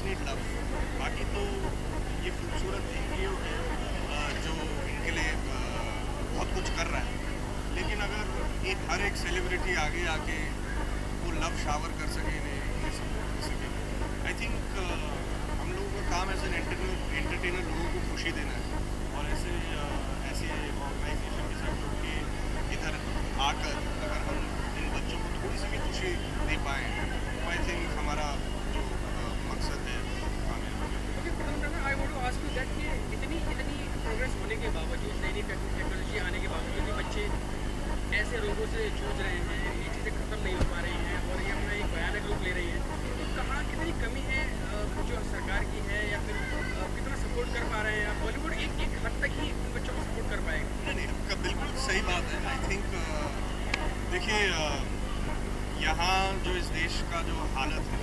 Parents need love. बाकी तो ये खूबसूरत एनजीओ है जो इनके लिए बहुत कुछ कर रहा है, लेकिन अगर एक हर एक सेलिब्रिटी आगे आके वो लव शावर कर सके इन्हें सके, आई थिंक हम लोगों का काम एज एन एंटरटेनर लोगों को खुशी देना है। और ऐसे ऑर्गेनाइजेशन के साथ जुड़ के इधर आकर अगर हम इन बच्चों को थोड़ी सी भी खुशी दे पाएँ तो आई थिंक हमारा जो मकसद है I want to ask you that कि इतनी प्रोग्रेस होने के बावजूद, नई नई टेक्नोलॉजी आने के बावजूद भी बच्चे ऐसे रोगों से जूझ रहे हैं, ये चीज़ें खत्म नहीं हो पा रही हैं और ये अपना एक भयानक रूप ले रही है। तो कहाँ कितनी कमी है जो सरकार की है, या फिर कितना सपोर्ट कर पा रहे हैं बॉलीवुड? एक हद तक ही उन बच्चों को सपोर्ट कर पाएगा। नहीं, आपका बिल्कुल सही बात है। आई थिंक देखिए यहाँ जो इस देश का जो हालत है,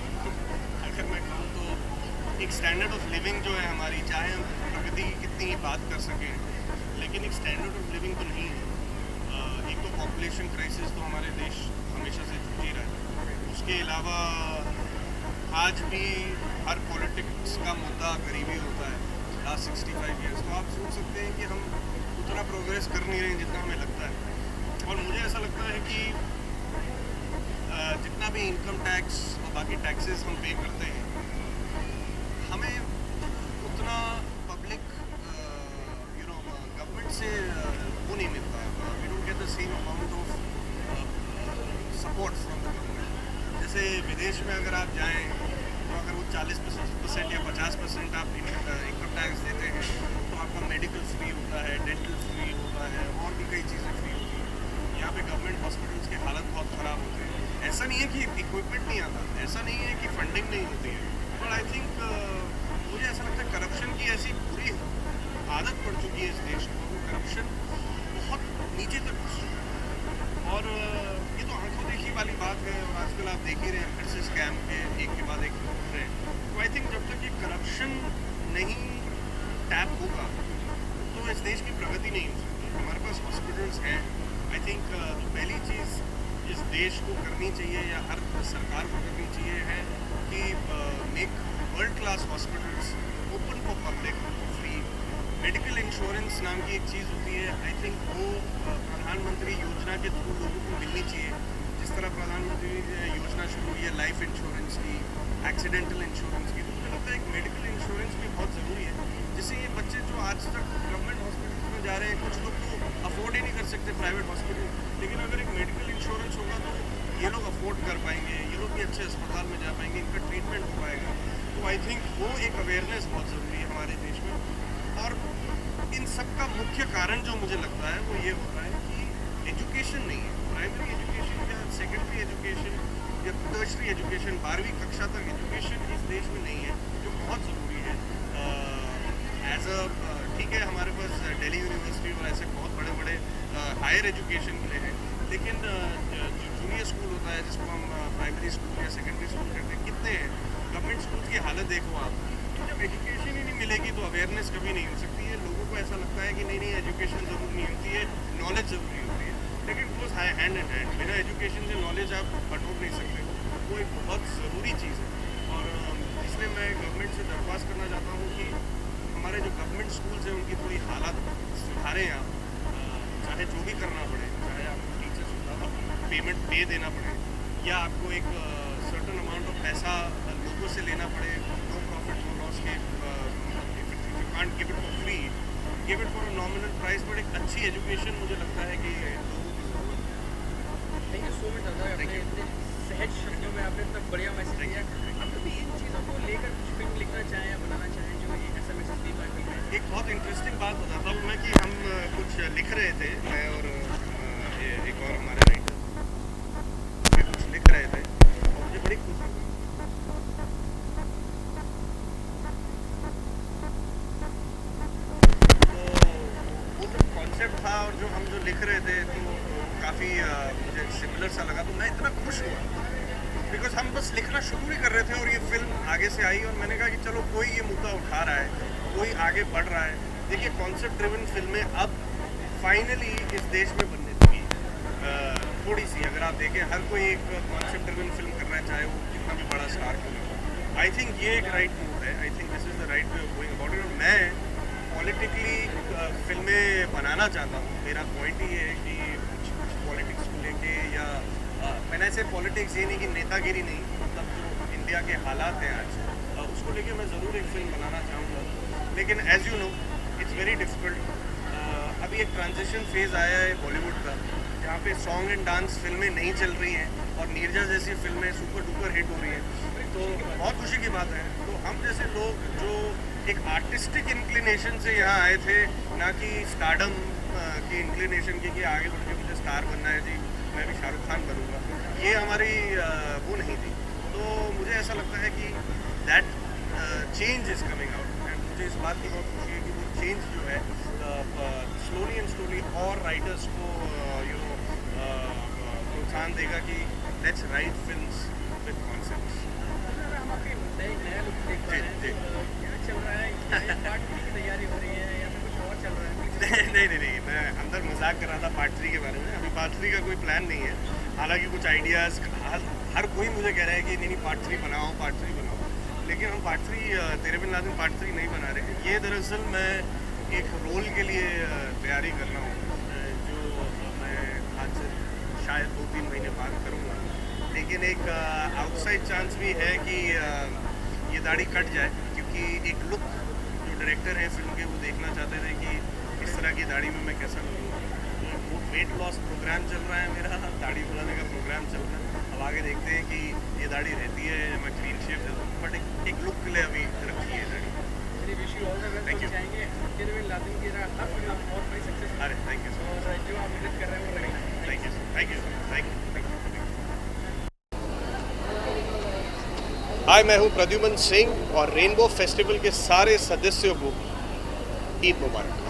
अगर मैं कहूँ तो एक स्टैंडर्ड ऑफ लिविंग जो है हमारी, चाहे हम प्रगति की कितनी ही बात कर सकें, लेकिन एक स्टैंडर्ड ऑफ लिविंग तो नहीं है। एक तो पॉपुलेशन क्राइसिस तो हमारे देश हमेशा से जूझ ही रहा है। उसके अलावा आज भी हर पॉलिटिक्स का मुद्दा गरीबी होता है लास्ट 65 ईयर्स। तो आप सोच सकते हैं कि हम उतना प्रोग्रेस कर नहीं रहे हैं जितना हमें लगता है। और मुझे ऐसा लगता है कि जितना भी इनकम टैक्स और बाकी टैक्सेस हम पे करते हैं, हमें उतना पब्लिक गवर्नमेंट से वो नहीं मिलता। We don't get the same amount of support from the government. जैसे विदेश में अगर आप जाएं तो अगर वो 40% या 50% आप इनकम टैक्स देते हैं तो आपका मेडिकल फ्री होता है, डेंटल फ्री होता है, और भी कई चीज़ें फ्री होती हैं। यहाँ पे गवर्नमेंट हॉस्पिटल्स की हालत बहुत ख़राब होती है। ऐसा नहीं है कि इक्विपमेंट नहीं आता, ऐसा नहीं है कि फंडिंग नहीं होती है, बट आई थिंक मुझे ऐसा लगता है करप्शन की ऐसी बुरी आदत पड़ चुकी है इस देश को। करप्शन बहुत नीचे तक घुस चुका है और ये तो आंखों देखी वाली बात है। और आजकल आप देख ही रहे हैं फिर से स्कैम के एक के बाद एक उठ रहे हैं। तो आई थिंक जब तक ये करप्शन नहीं टैप होगा तो इस देश की प्रगति नहीं हो सकती। हमारे पास हॉस्पिटल्स हैं। आई थिंक जो पहली चीज़ इस देश को करनी चाहिए या हर सरकार को करनी चाहिए है कि make world class hospitals open for public, free. Medical insurance नाम की एक चीज़ होती है, आई थिंक वो प्रधानमंत्री योजना के थ्रू लोगों को मिलनी चाहिए। जिस तरह प्रधानमंत्री ने योजना शुरू की है लाइफ इंश्योरेंस की, एक्सीडेंटल इंश्योरेंस की, तो मुझे लगता है एक मेडिकल इंश्योरेंस भी बहुत ज़रूरी है, जिससे ये बच्चे जो आज तक गवर्नमेंट हॉस्पिटल्स में जा रहे हैं, कुछ लोग तो अफोर्ड ही नहीं कर सकते प्राइवेट हॉस्पिटल, लेकिन अगर एक मेडिकल इंश्योरेंस होगा तो ये लोग अफोर्ड कर पाएंगे, ये लोग भी अच्छे अस्पताल में जा पाएंगे, इनका ट्रीटमेंट हो पाएगा। तो आई थिंक वो एक अवेयरनेस बहुत ज़रूरी है हमारे देश में। और इन सब का मुख्य कारण जो मुझे लगता है वो ये होता है कि एजुकेशन नहीं है। प्राइमरी एजुकेशन या सेकेंडरी एजुकेशन या टर्शरी एजुकेशन, 12वीं कक्षा तक एजुकेशन इस देश में नहीं है, जो बहुत ज़रूरी है। ठीक है, हमारे पास दिल्ली यूनिवर्सिटी और ऐसे बहुत बड़े बड़े हायर एजुकेशन के लिए हैं, लेकिन जो जूनियर स्कूल होता है जिसको हम प्राइमरी स्कूल या सेकेंडरी स्कूल कहते हैं, कितने हैं? गवर्नमेंट स्कूल की हालत देखो आप। जब एजुकेशन ही नहीं मिलेगी तो अवेयरनेस कभी नहीं हो सकती है। लोगों को ऐसा लगता है कि नहीं एजुकेशन ज़रूरी नहीं होती है, नॉलेज ज़रूरी होती है, लेकिन क्लोज हैंड इन हैंड। बिना एजुकेशन से नॉलेज आप बटोर नहीं सकते। वो एक बहुत ज़रूरी चीज़ है और इसलिए मैं गवर्नमेंट से दरख्वास्त करना चाहता हूँ कि हमारे जो गवर्नमेंट स्कूल्स हैं उनकी थोड़ी हालत सुधारें आप। चाहे जो भी करना पड़े, चाहे आपको टीचर्स को पेमेंट पे देना पड़े या आपको एक सर्टन अमाउंट ऑफ पैसा लोगों से लेना पड़े, नो प्रॉफिट नो लॉस के, can't give it for free, give it for a nominal price, but एक अच्छी एजुकेशन मुझे लगता है कि लोगों की ज़रूरत है। थैंक यू सो मच दादा, आपने इतने सहज शब्दों में आपने इतना बढ़िया मैसेज दिया। आप कभी इन चीज़ों को लेकर कुछ फिल्म लिखना चाहें या बनाना चाहें जो ये ऐसा मैसेज दे पाए फिल्म में? एक बहुत इंटरेस्टिंग बात बताता हूँ मैं कि हम कुछ लिख रहे थे, मैं और एक और हमारे राइटर कुछ लिख रहे थे और मुझे बड़ी खुशी हुई। तो वो जो कॉन्सेप्ट था और जो हम जो लिख रहे थे तो काफ़ी मुझे सिमिलर सा लगा, तो मैं इतना खुश हुआ बिकॉज हम बस लिखना शुरू ही कर रहे थे और ये फिल्म आगे से आई और मैंने कहा कि चलो कोई ये मुद्दा उठा रहा है, कोई आगे बढ़ रहा है। देखिए कॉन्सेप्ट ड्रिवन फिल्में अब फाइनली इस देश में बनने लगी। थोड़ी सी अगर आप देखें, हर कोई एक कॉन्सेप्ट ड्रिवन फिल्म कर रहा है, चाहे वो कितना भी बड़ा स्टार क्यों ना हो। आई थिंक ये एक राइट मूव है, I think this is the right way of going about it. मैं पॉलिटिकली फिल्में बनाना चाहता हूँ। मेरा पॉइंट ही है कि कुछ पॉलिटिक्स को लेके या मैंने ऐसे पॉलिटिक्स ये नहीं कि नेतागिरी नहीं, मतलब जो इंडिया के हालात हैं आज उसको लेके मैं ज़रूर एक फिल्म बनाना चाहूँगा। लेकिन as you know it's very difficult. अभी एक ट्रांजिशन फेज़ आया है बॉलीवुड का, जहाँ पे सॉन्ग एंड डांस फिल्में नहीं चल रही हैं और नीरजा जैसी फिल्में सुपर डुपर हिट हो रही हैं, तो बहुत खुशी की बात है। तो हम जैसे लोग जो एक आर्टिस्टिक इंक्लिनेशन से यहाँ आए थे, ना कि स्टारडम की इंक्लिनेशन की कि आगे बढ़ के मुझे स्टार बनना है जी, मैं भी शाहरुख खान बनूंगा, ये हमारी वो नहीं थी। तो मुझे ऐसा लगता है कि that change is coming out and मुझे इस बात की बहुत खुशी है कि वो चेंज जो है स्लोली एंड स्लोली और राइटर्स को प्रोत्साहन देगा कि let's write films with concepts. अगर हम आपके नया लुक देख पा रहे हैं, तो क्या चल रहा है? पार्ट 3 की तैयारी हो रही है या फिर कुछ और चल रहा है? नहीं, मैं अंदर मजाक कर रहा था पार्ट 3 के बारे में। अभी पार्ट 3 का कोई प्लान नहीं है। हालांकि कुछ आइडियाज़ हर कोई मुझे कह रहा है कि नहीं पार्ट 3 बनाओ, पार्ट 3 बनाओ, लेकिन हम पार्ट 3 तेरे बिन लादेन पार्ट 3 नहीं बना रहे। ये दरअसल मैं एक रोल के लिए तैयारी कर रहा हूँ, जो मैं आज से शायद 2-3 महीने बाद करूँगा। लेकिन एक आउटसाइड चांस भी है कि ये दाढ़ी कट जाए, क्योंकि एक लुक जो डायरेक्टर है फिल्म के वो देखना चाहते थे कि इस तरह की दाढ़ी में मैं कैसा लगूँगा। तो वो वेट लॉस प्रोग्राम चल रहा है मेरा, दाढ़ी बढ़ाने का प्रोग्राम चल रहा है। अब आगे देखते हैं कि ये दाढ़ी रहती है या मैं क्लीन शेव दे दूँ, बट एक लुक के लिए अभी रखी है दाढ़ी। चलिए, wish you all the best. Thank you. चाहेंगे तेरे बिन लादेन की तरह हर फिल्म आपको बहुत बड़ी सक्सेस अरे थैंक यू सो और जो आप मेहनत कर रहे हैं वो लगे। Much, thank you, thank you, thank you. Hi, मैं हूँ प्रद्युमन सिंह और रेनबो फेस्टिवल के सारे सदस्यों को ईद मुबारक।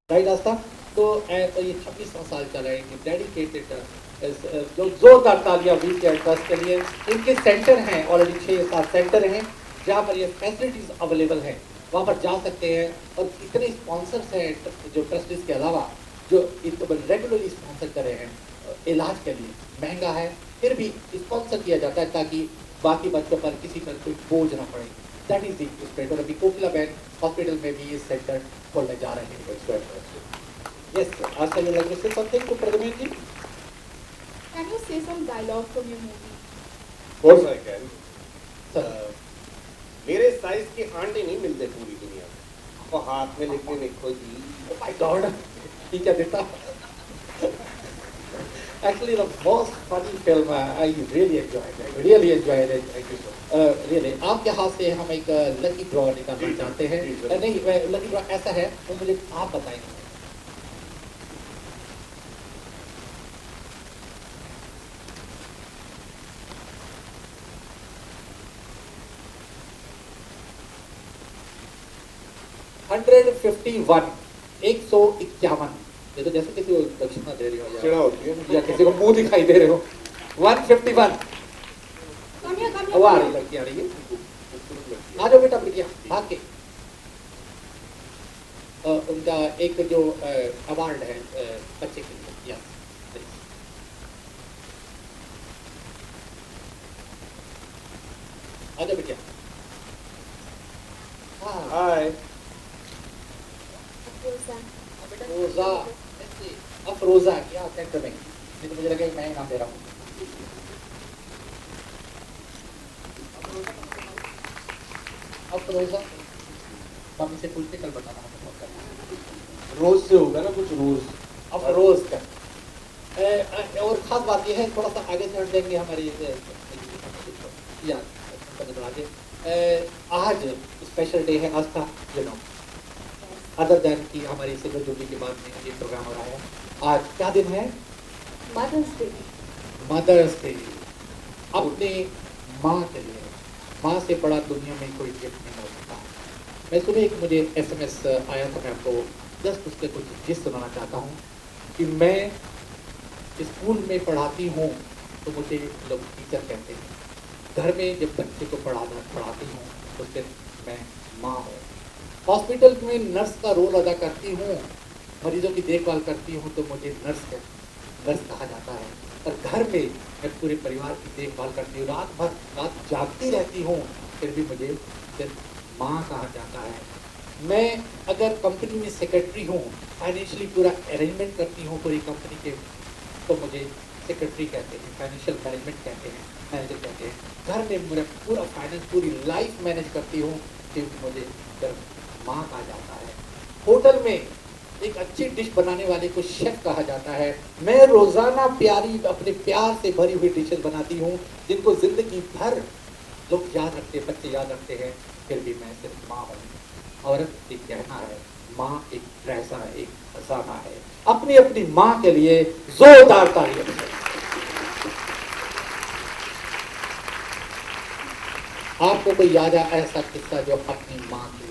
राइट रास्ता। तो ये 26वां साल चला है कि डेडिकेटेड जो जोरदार तालियां वीर के ट्रस्ट के लिए। इनके सेंटर हैं, ऑलरेडी 6-7 सेंटर हैं जहाँ पर ये फैसिलिटीज़ अवेलेबल हैं, वहाँ पर जा सकते हैं। और इतने स्पॉन्सर्स हैं जो ट्रस्टीज के अलावा जो इनको रेगुलरली स्पॉन्सर कर रहे हैं इलाज के लिए। महंगा है फिर भी स्पॉन्सर किया जाता है ताकि बाकी बच्चों पर किसी पर कोई बोझ ना पड़े। That is the spread. और अभी कोकिला बैन हॉस्पिटल में भी ये सेंटर खोलने जा रहे हैं। यस, आज से लग से something to Pradmesh ji. Can you say some dialogue from your movie? Course I can. Sir मेरे साइज के आंडे नहीं मिलते पूरी दुनिया में, और हाथ में लिखने लिखो जी। माय गॉड, ठीक है देता Actually, the most funny film I really enjoyed. I really enjoyed it. Really, आपके हाथ से हम एक लकी ड्रॉ निकालना चाहते हैं। नहीं, लकी ड्रॉ ऐसा है, वो मुझे आप बताएंगे। $151, 151। ये तो जैसे किसी को दक्षिणा दे रही हो चिढ़ा होती है या किसी को मुंह दिखाई दे रहे हो। 151। Come here, come अब आ here. रही लड़की आ रही है। आ जाओ बेटा बिटिया भाग के। उनका एक जो अवार्ड है बच्चे के लिए। यस आ जाओ बिटिया। हाँ हाय रोजा अफरोजा क्या सेंटर में, लेकिन मुझे लगा मैं नाम दे रहा हूँ। अफरोजा मम्मी से पूछते कल बताना हमको। रोज से होगा ना कुछ रोज अफरोज का और खास बात यह है, थोड़ा सा आगे से हट जाएंगे हमारी आज स्पेशल डे है आज का, अदर देन की हमारी सिल्वर जुबली के बाद में ये प्रोग्राम हो रहा है। आज क्या दिन है? Mother's Day. Mother's day. अपने माँ के लिए, माँ से बड़ा दुनिया में कोई गिफ्ट नहीं हो सकता। मैं सुबह एक मुझे SMS आया था, मैं आपको जस्ट उसके कुछ चीज़ सुनाना चाहता हूँ कि मैं स्कूल में पढ़ाती हूँ तो मुझे लोग टीचर कहते हैं, घर में जब बच्चे को पढ़ाती हूँ तो फिर मैं माँ हूँ, हॉस्पिटल में नर्स का रोल अदा करती हूँ, मरीजों की देखभाल करती हूँ तो मुझे नर्स कहा जाता है। और घर में मैं पूरे परिवार की देखभाल करती हूँ, रात जागती रहती हूँ, फिर भी मुझे सिर्फ माँ कहा जाता है। मैं अगर कंपनी में सेक्रेटरी हूँ, फाइनेंशियली पूरा अरेंजमेंट करती हूँ पूरी कंपनी के, तो मुझे सेक्रेटरी कहते हैं, फाइनेंशियल मैनेजमेंट कहते हैं, मैनेजर कहते हैं। घर में मेरा पूरा फाइनेंस, पूरी लाइफ मैनेज करती हूँ, फिर मुझे सिर्फ माँ कहा जाता है। होटल में एक अच्छी डिश बनाने वाले को शेफ कहा जाता है। मैं रोजाना अपने प्यार से भरी हुई डिशेस बनाती हूँ जिनको जिंदगी भर लोग याद रखते, बच्चे याद रखते हैं, फिर भी मैं सिर्फ माँ हूँ। औरत एक कहना है, माँ एक पैसा है, एक खजाना है। अपनी अपनी माँ के लिए जोरदार तालियां बजाएं। आपको कोई याद है ऐसा किस्सा जो अपनी माँ की?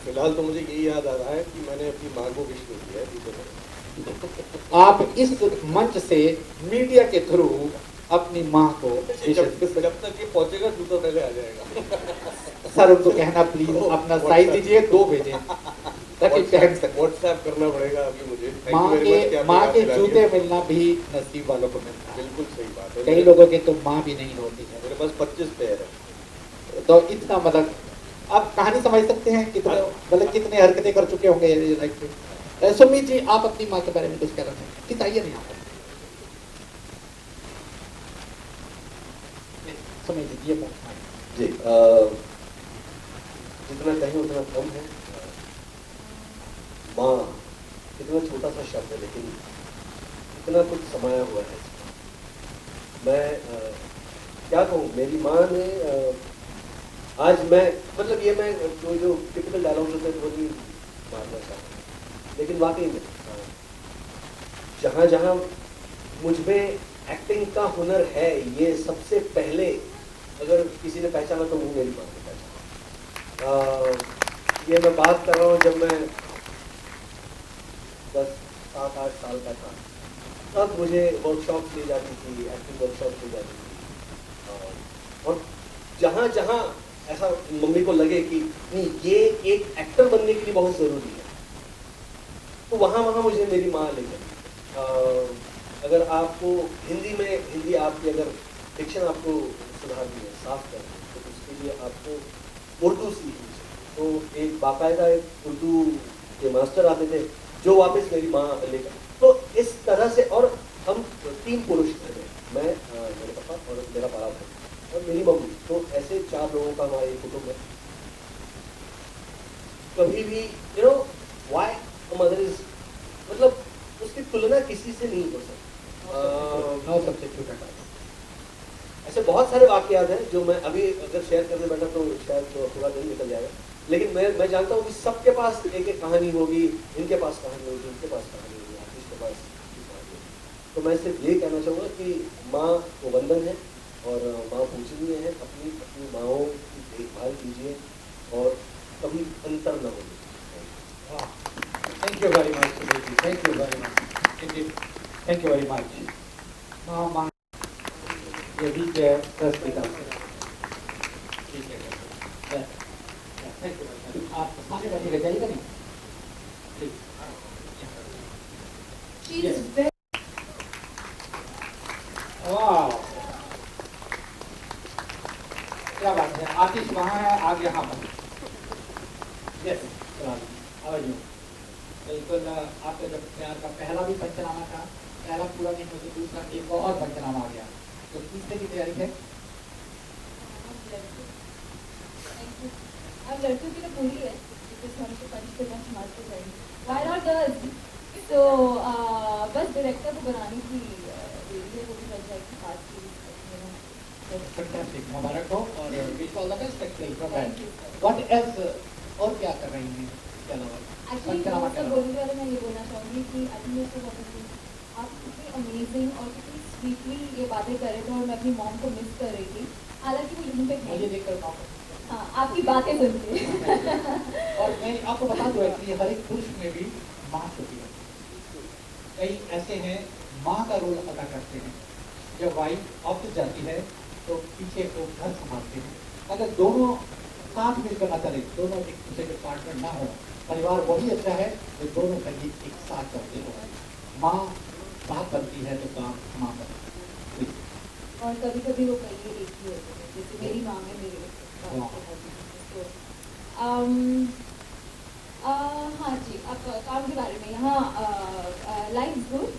फिलहाल तो मुझे यही याद आ रहा है कि मैंने अपनी माँ को विश नहीं किया है। आप इस मंच से मीडिया के थ्रू अपनी माँ को जब तक ये पहुंचेगा जूता पहले आ जाएगा। सर उनको कहना प्लीज अपना साइज दीजिए, 2 भेजें ताकि पहन सके। व्हाट्सएप करना पड़ेगा अभी मुझे। माँ के जूते मिलना भी नसीब वालों को मिलता है। बिल्कुल सही बात है। कई लोगों के तो माँ भी नहीं होती है। मेरे पास 25 पेयर है। तो इतना मतलब आप कहानी समझ सकते हैं कितने मतलब कितने हरकतें कर चुके होंगे लाइफ में। सुमित जी, आप अपनी माँ के बारे में कुछ कह रहे हैं? बताइए नहीं आप सुमित जी, ये जी जितना कहीं उतना कम है। माँ इतना छोटा सा शब्द है लेकिन इतना कुछ समाया हुआ है। मैं क्या कहूँ, मेरी माँ ने आज मैं मतलब ये मैं जो टिपिकल डायलॉग होते हैं वो नहीं मारना चाहता, लेकिन वाकई में जहाँ जहाँ मुझ में एक्टिंग का हुनर है, ये सबसे पहले अगर किसी ने पहचाना तो वो मेरी माँ ने पहचाना। ये मैं बात कर रहा हूँ जब मैं 10-7-8 साल का था, तब मुझे वर्कशॉप ली जाती थी, एक्टिंग वर्कशॉप ली जाती थी। और जहाँ जहाँ ऐसा मम्मी को लगे कि नहीं ये एक एक्टर बनने के लिए बहुत ज़रूरी है, तो वहाँ वहाँ मुझे मेरी माँ ले गई। अगर आपको हिंदी आपकी अगर डिक्शन आपको सुधारनी है, साफ करनी है, तो उसके लिए आपको उर्दू सीखनी चाहिए। तो एक बाकायदा एक उर्दू के मास्टर आते थे जो वापस मेरी माँ लेकर, तो इस तरह से। और हम 3 पुरुष थे, मैं मेरे पापा और मेरा बड़ा भाई और मेरी मम्मी, तो ऐसे 4 लोगों का हमारा एक कुटुंब है। कभी भी व्हाई अ मदर इज से नहीं हो सकता। No substitute at all. ऐसे बहुत सारे वाकयात हैं जो मैं अभी अगर शेयर करने बैठा तो शायद तो पूरा दिन निकल जाएगा, लेकिन मैं जानता हूँ कि सबके पास एक एक कहानी होगी, इनके पास कहानी होगी, इनके पास कहानी होगी, आशीष के पास कहानी होगी। तो मैं सिर्फ ये कहना चाहूँगा कि माँ को वंदन है और माँ पूजनीय है। अपनी अपनी माँओं की देखभाल कीजिए और कभी अंतर न होगी। Thank you very much, Sunil. Thank you very much. Indeed. Thank you very much. Now, ये भी क्या दस पिता ठीक है। Thank you. आप आगे बढ़िएगा, जाइएगा नहीं प्लीज। She is very वाह, क्या बात है। आतिश वहाँ है, आगे यहाँ पर। यस, आवाज बिल्कुल। आपका जब प्यार का पहला भी पंचनामा था, पहला पूरा नहीं हो तो दूसरा एक और पंचनामा आ गया, तो तीसरे की तैयारी है। अब लड़कियों की तो पूरी है, because हम तो पंच करना समाज को करेंगे। Why not girls? तो बस डायरेक्टर को बनाने की रेडियो को भी लग जाएगी बात की। फैंटास्टिक, मुबारक हो और wish all the best actually from Thank you. What else, और क्या कर रही हैं इसके अलावा? एक्चुअली पंचनामा सब कर बोलने के बारे में ये बोलना चाहूँगी कि अभी मेरे को बहुत आप कितनी अमेजिंग और कितनी स्वीटली ये बातें कर रहे थे और मैं अपनी मॉम को मिस कर रही थी। हालांकि वो यहीं पे मुझे है। देखकर हाँ, आपकी बातें सुन के। और मैं आपको बता दूं एक्चुअली हर एक पुरुष में भी माँ होती है। कई ऐसे हैं माँ का रोल अदा करते हैं। जब वाइफ ऑफिस जाती है तो पीछे वो घर संभालते हैं। अगर दोनों साथ मिलकर ना चले, दोनों एक दूसरे के पार्टनर ना हो, परिवार वही अच्छा है जो दोनों कहीं एक साथ चलते हो। माँ बात बनती है तो काम माँ बनती है। और कभी कभी वो कहिए एक ही होते हैं, जैसे मेरी माँ है मेरे हाँ। तो हाँ जी। अब काम के बारे में यहाँ लाइफ गुड,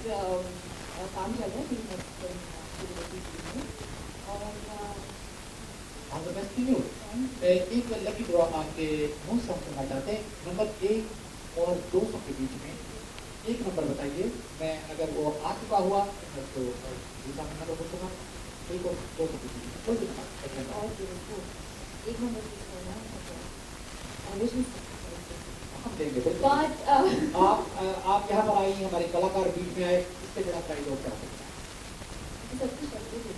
काम चल रहा है और all the best to you. एक लकी ड्रॉ आपके मुंह से हम सुनना चाहते हैं। नंबर 1 और 200 के बीच में एक नंबर बताइए। मैं अगर वो आ चुका हुआ तो दूसरा नंबर पूछूंगा। एक और 200 के बीच में कोई भी नंबर। और एक नंबर हम देंगे बिल्कुल। आप यहाँ पर आई, हमारे कलाकार बीच में आए, इससे बड़ा प्राइज और क्या हो सकता है? सब कुछ करते थे।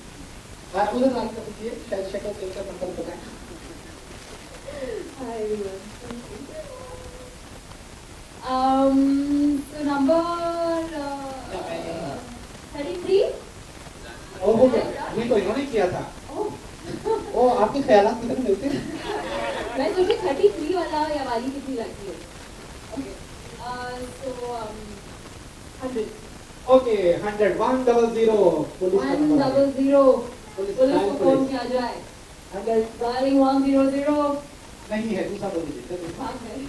उधर लाइन कर दीजिए, शायद शक्ल देखकर नंबर बताएं। Hi everyone. So number 33. ओ हो गया, ये तो इन्होंने किया था। ओ आपके ख्यालात कितने मिलते हैं? मैं सोची 33 वाला या वाली कितनी लगती है। So 100. ओके 100 100 पुलिस का नंबर आ गया। 100. पुलिस पुलिस लाइन को फोन पुलिस किया जाए। 100 Dialing 100. नहीं है, दूसरा बोल दीजिए। भाग गए।